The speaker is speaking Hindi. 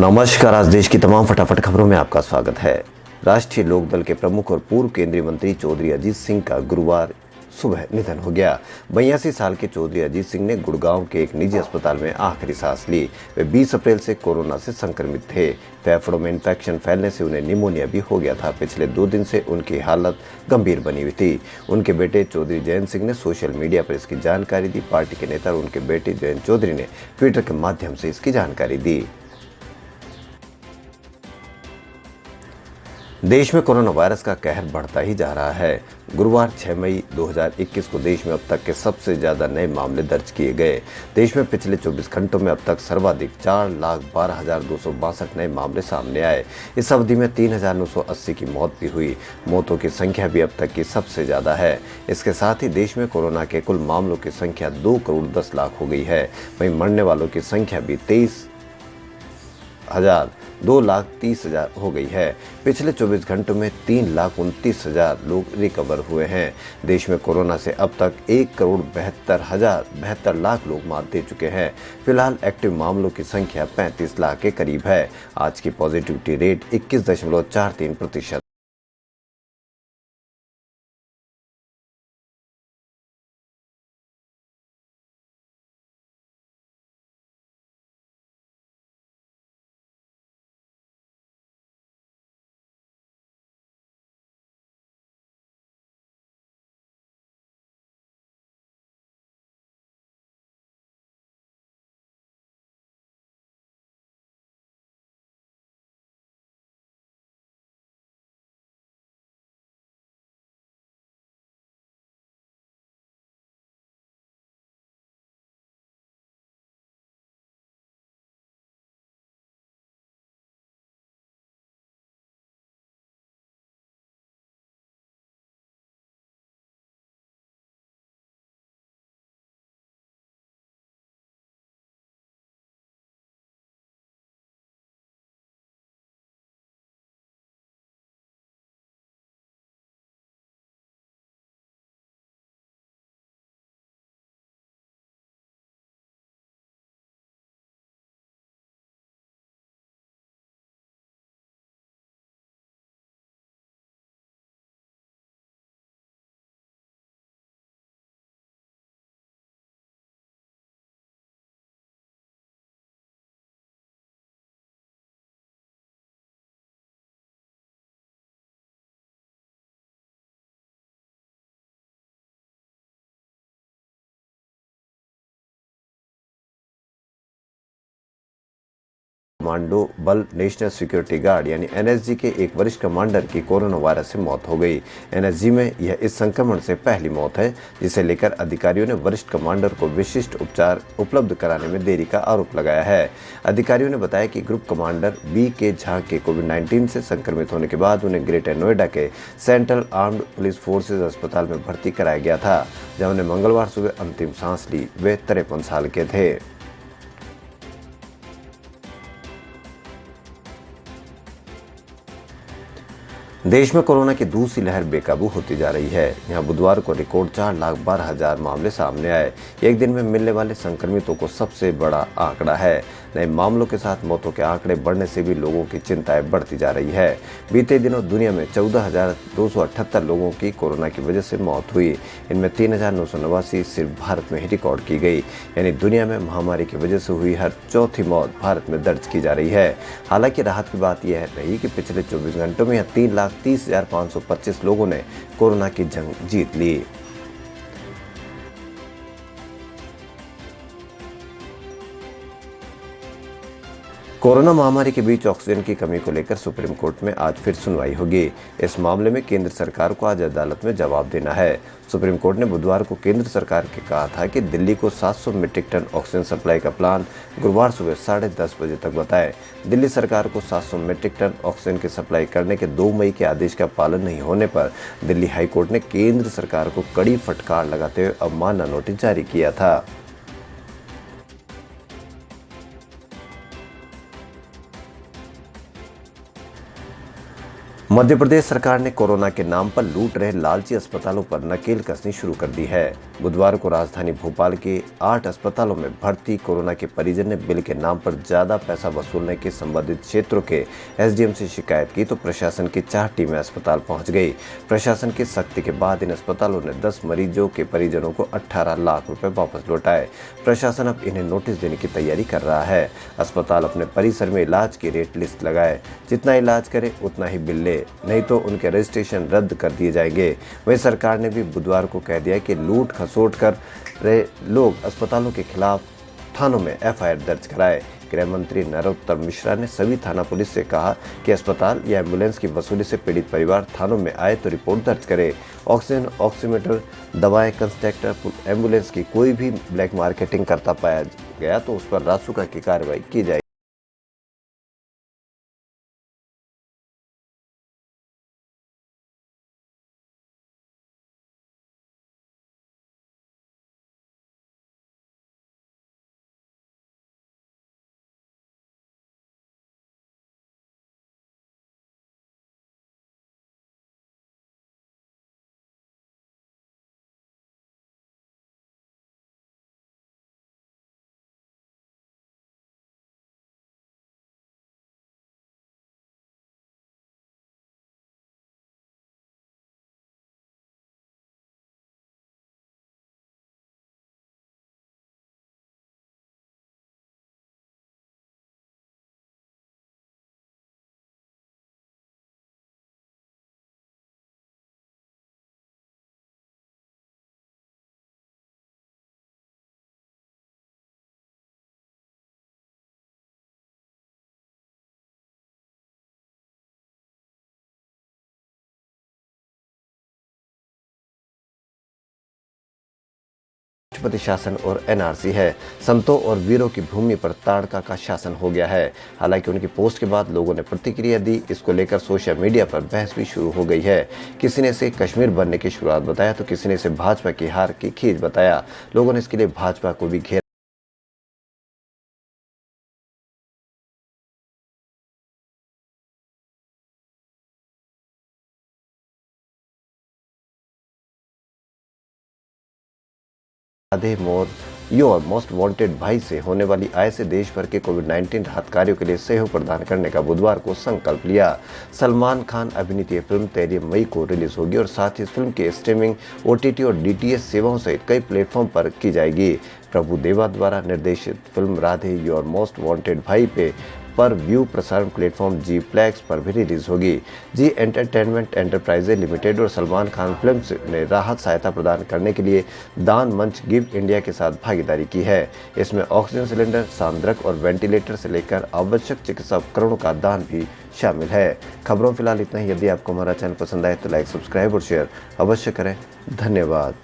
नमस्कार। आज देश की तमाम फटाफट खबरों में आपका स्वागत है। राष्ट्रीय लोकदल के प्रमुख और पूर्व केंद्रीय मंत्री चौधरी अजीत सिंह का गुरुवार सुबह निधन हो गया। 82 साल के चौधरी अजीत सिंह ने गुड़गांव के एक निजी अस्पताल में आखिरी सांस ली। वे 20 अप्रैल से कोरोना से संक्रमित थे। फेफड़ों में इन्फेक्शन फैलने से उन्हें निमोनिया भी हो गया था। पिछले 2 दिन से उनकी हालत गंभीर बनी हुई थी। उनके बेटे चौधरी जयंत सिंह ने सोशल मीडिया पर इसकी जानकारी दी। पार्टी के नेता और उनके बेटे जयंत चौधरी ने ट्विटर के माध्यम से इसकी जानकारी दी। देश में कोरोना वायरस का कहर बढ़ता ही जा रहा है। गुरुवार 6 मई 2021 को देश में अब तक के सबसे ज्यादा नए मामले दर्ज किए गए। देश में पिछले 24 घंटों में अब तक सर्वाधिक 4,12,262 नए मामले सामने आए। इस अवधि में 3,980 की मौत भी हुई। मौतों की संख्या भी अब तक की सबसे ज्यादा है। इसके साथ ही देश में कोरोना के कुल मामलों की संख्या 2 करोड़ 10 लाख हो गई है। वहीं मरने वालों की संख्या भी 2,30,000 हो गई है। पिछले 24 घंटों में 3,29,000 लोग रिकवर हुए हैं। देश में कोरोना से अब तक 1,72,72 लाख लोग मात दे चुके हैं। फिलहाल एक्टिव मामलों की संख्या 35 लाख के करीब है। आज की पॉजिटिविटी रेट 21.43%। कमांडो बल नेशनल सिक्योरिटी गार्ड यानी एनएसजी के एक वरिष्ठ कमांडर की कोरोना वायरस से मौत हो गई। एनएसजी में यह इस संक्रमण से पहली मौत है, जिसे लेकर अधिकारियों ने वरिष्ठ कमांडर को विशिष्ट उपचार उपलब्ध कराने में देरी का आरोप लगाया है। अधिकारियों ने बताया कि ग्रुप कमांडर बी के झा के कोविड-19 से संक्रमित होने के बाद उन्हें ग्रेटर नोएडा के सेंट्रल आर्म्ड पुलिस फोर्सेज अस्पताल में भर्ती कराया गया था, जहां उन्हें मंगलवार सुबह अंतिम सांस ली। वे 53 साल के थे। देश में कोरोना की दूसरी लहर बेकाबू होती जा रही है। यहां बुधवार को रिकॉर्ड 4,12,000 मामले सामने आए। एक दिन में मिलने वाले संक्रमितों को सबसे बड़ा आंकड़ा है। नए मामलों के साथ मौतों के आंकड़े बढ़ने से भी लोगों की चिंताएं बढ़ती जा रही है। बीते दिनों दुनिया में 14,278 लोगों की कोरोना की वजह से मौत हुई। इनमें 3,989 सिर्फ भारत में ही रिकॉर्ड की गई। यानी दुनिया में महामारी की वजह से हुई हर चौथी मौत भारत में दर्ज की जा रही है। हालांकि राहत की बात यह रही कि पिछले 24 घंटों में 3,30,525 लोगों ने कोरोना की जंग जीत ली। कोरोना महामारी के बीच ऑक्सीजन की कमी को लेकर सुप्रीम कोर्ट में आज फिर सुनवाई होगी। इस मामले में केंद्र सरकार को आज अदालत में जवाब देना है। सुप्रीम कोर्ट ने बुधवार को केंद्र सरकार के कहा था कि दिल्ली को 700 मीट्रिक टन ऑक्सीजन सप्लाई का प्लान गुरुवार सुबह 10:30 बजे तक बताए। दिल्ली सरकार को 700 मीट्रिक टन ऑक्सीजन की सप्लाई करने के 2 मई के आदेश का पालन नहीं होने पर दिल्ली हाईकोर्ट ने केंद्र सरकार को कड़ी फटकार लगाते हुए अवमानना नोटिस जारी किया था। मध्य प्रदेश सरकार ने कोरोना के नाम पर लूट रहे लालची अस्पतालों पर नकेल कसनी शुरू कर दी है। बुधवार को राजधानी भोपाल के 8 अस्पतालों में भर्ती कोरोना के परिजन ने बिल के नाम पर ज्यादा पैसा वसूलने के संबंधित क्षेत्रों के एसडीएम से शिकायत की तो प्रशासन की 4 टीमें अस्पताल पहुंच गई। प्रशासन की सख्ती के बाद इन अस्पतालों ने 10 मरीजों के परिजनों को 18 लाख रुपए वापस लौटाए। प्रशासन अब इन्हें नोटिस देने की तैयारी कर रहा है। अस्पताल अपने परिसर में इलाज की रेट लिस्ट लगाए, जितना इलाज करे उतना ही बिल ले, नहीं तो उनके रजिस्ट्रेशन रद्द कर दिए जाएंगे। वहीं सरकार ने भी बुधवार को कह दिया कि लूट खसोट कर रहे लोग अस्पतालों के खिलाफ थानों में एफआईआर दर्ज कराए। गृह मंत्री नरोत्तम मिश्रा ने सभी थाना पुलिस से कहा कि अस्पताल या एम्बुलेंस की वसूली से पीड़ित परिवार थानों में आए तो रिपोर्ट दर्ज करे। ऑक्सीजन, ऑक्सीमीटर, दवाएं, कंसंट्रेटर, एम्बुलेंस की कोई भी ब्लैक मार्केटिंग करता पाया गया तो उस पर रासुका की कार्रवाई की जाएगी। राष्ट्रपति शासन और एनआरसी है। संतों और वीरों की भूमि पर ताड़का का शासन हो गया है। हालांकि उनकी पोस्ट के बाद लोगों ने प्रतिक्रिया दी। इसको लेकर सोशल मीडिया पर बहस भी शुरू हो गई है। किसी ने इसे कश्मीर बनने की शुरुआत बताया तो किसी ने इसे भाजपा की हार की खींच बताया। लोगों ने इसके लिए भाजपा को भी घेरा। राधे मोर योर मोस्ट वांटेड भाई से होने वाली आय से देश भर के कोविड-19 राहत कार्यों के लिए सहयोग प्रदान करने का बुधवार को संकल्प लिया। सलमान खान अभिनीत ये फिल्म 13 मई को रिलीज होगी और साथ ही इस फिल्म के स्ट्रीमिंग, ओटीटी और डीटीएच सेवाओं सहित कई प्लेटफॉर्म पर की जाएगी। प्रभु देवा द्वारा निर्देशित film Radhe your most wanted भाई पे पर व्यू प्रसारण प्लेटफॉर्म जी फ्लैक्स पर भी रिलीज होगी। जी एंटरटेनमेंट एंटरप्राइजेज लिमिटेड और सलमान खान फिल्म्स ने राहत सहायता प्रदान करने के लिए दान मंच गिव इंडिया के साथ भागीदारी की है। इसमें ऑक्सीजन सिलेंडर, सांद्रक और वेंटिलेटर से लेकर आवश्यक चिकित्सा उपकरणों का दान भी शामिल है। खबरों फिलहाल इतना ही। यदि आपको हमारा चैनल पसंद आए तो लाइक, सब्सक्राइब और शेयर अवश्य करें। धन्यवाद।